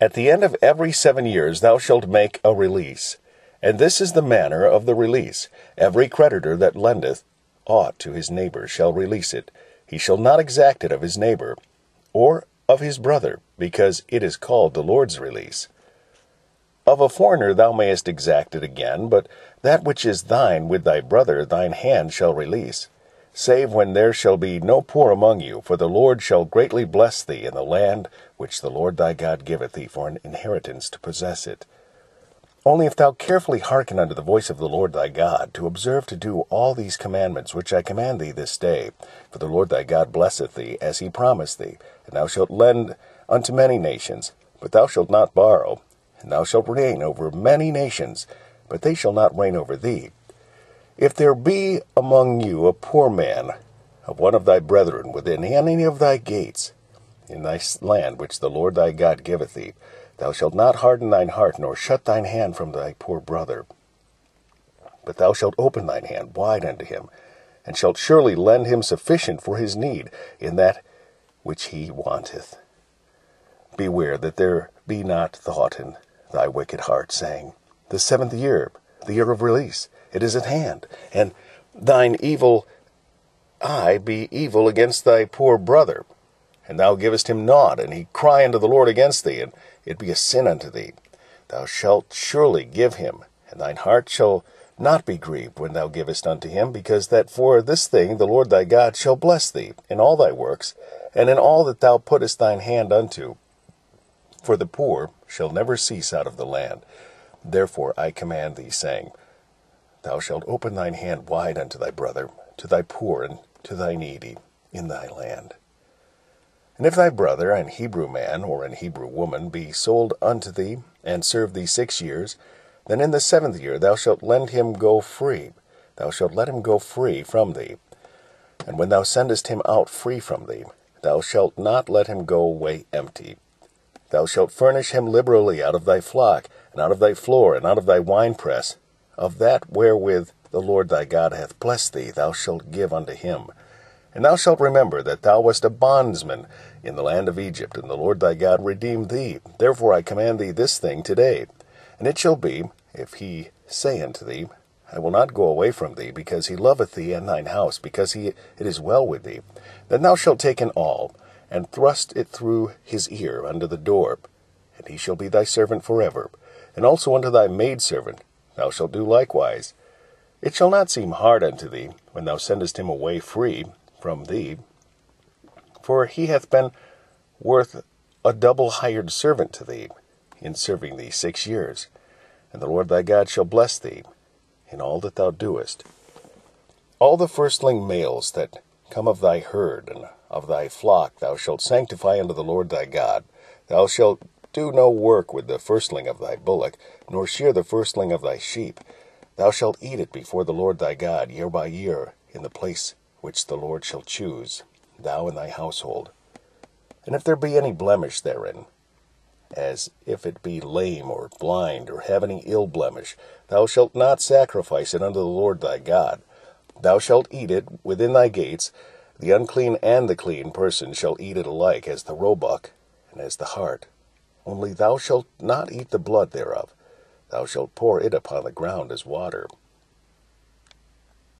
At the end of every 7 years thou shalt make a release. And this is the manner of the release. Every creditor that lendeth aught to his neighbour shall release it. He shall not exact it of his neighbour, or of his brother, because it is called the Lord's release. Of a foreigner thou mayest exact it again, but that which is thine with thy brother thine hand shall release, save when there shall be no poor among you, for the Lord shall greatly bless thee in the land which the Lord thy God giveth thee for an inheritance to possess it. Only if thou carefully hearken unto the voice of the Lord thy God, to observe to do all these commandments which I command thee this day, for the Lord thy God blesseth thee, as he promised thee, and thou shalt lend unto many nations, but thou shalt not borrow, and thou shalt reign over many nations, but they shall not reign over thee. If there be among you a poor man of one of thy brethren within any of thy gates, in thy land which the Lord thy God giveth thee, thou shalt not harden thine heart, nor shut thine hand from thy poor brother. But thou shalt open thine hand wide unto him, and shalt surely lend him sufficient for his need in that which he wanteth. Beware that there be not thought in thy wicked heart, saying, The 7th year, the year of release, it is at hand, and thine evil eye be evil against thy poor brother. And thou givest him naught, and he cry unto the Lord against thee, and it be a sin unto thee. Thou shalt surely give him, and thine heart shall not be grieved when thou givest unto him, because that for this thing the Lord thy God shall bless thee in all thy works, and in all that thou puttest thine hand unto. For the poor shall never cease out of the land. Therefore I command thee, saying, Thou shalt open thine hand wide unto thy brother, to thy poor, and to thy needy in thy land. And if thy brother, an Hebrew man or an Hebrew woman, be sold unto thee, and serve thee 6 years, then in the 7th year thou shalt let him go free. Thou shalt let him go free from thee. And when thou sendest him out free from thee, thou shalt not let him go away empty. Thou shalt furnish him liberally out of thy flock, and out of thy floor, and out of thy winepress. Of that wherewith the Lord thy God hath blessed thee, thou shalt give unto him. And thou shalt remember that thou wast a bondsman in the land of Egypt, and the Lord thy God redeemed thee. Therefore I command thee this thing today. And it shall be, if he say unto thee, I will not go away from thee, because he loveth thee and thine house, because it is well with thee, then thou shalt take an awl, and thrust it through his ear under the door, and he shall be thy servant forever. And also unto thy maidservant thou shalt do likewise. It shall not seem hard unto thee, when thou sendest him away free from thee, for he hath been worth a double hired servant to thee, in serving thee 6 years. And the Lord thy God shall bless thee in all that thou doest. All the firstling males that come of thy herd and of thy flock thou shalt sanctify unto the Lord thy God. Thou shalt do no work with the firstling of thy bullock, nor shear the firstling of thy sheep. Thou shalt eat it before the Lord thy God year by year, in the place which the Lord shall choose, thou and thy household. And if there be any blemish therein, as if it be lame or blind, or have any ill blemish, thou shalt not sacrifice it unto the Lord thy God. Thou shalt eat it within thy gates. The unclean and the clean person shall eat it alike, as the roebuck and as the hart. Only thou shalt not eat the blood thereof. Thou shalt pour it upon the ground as water.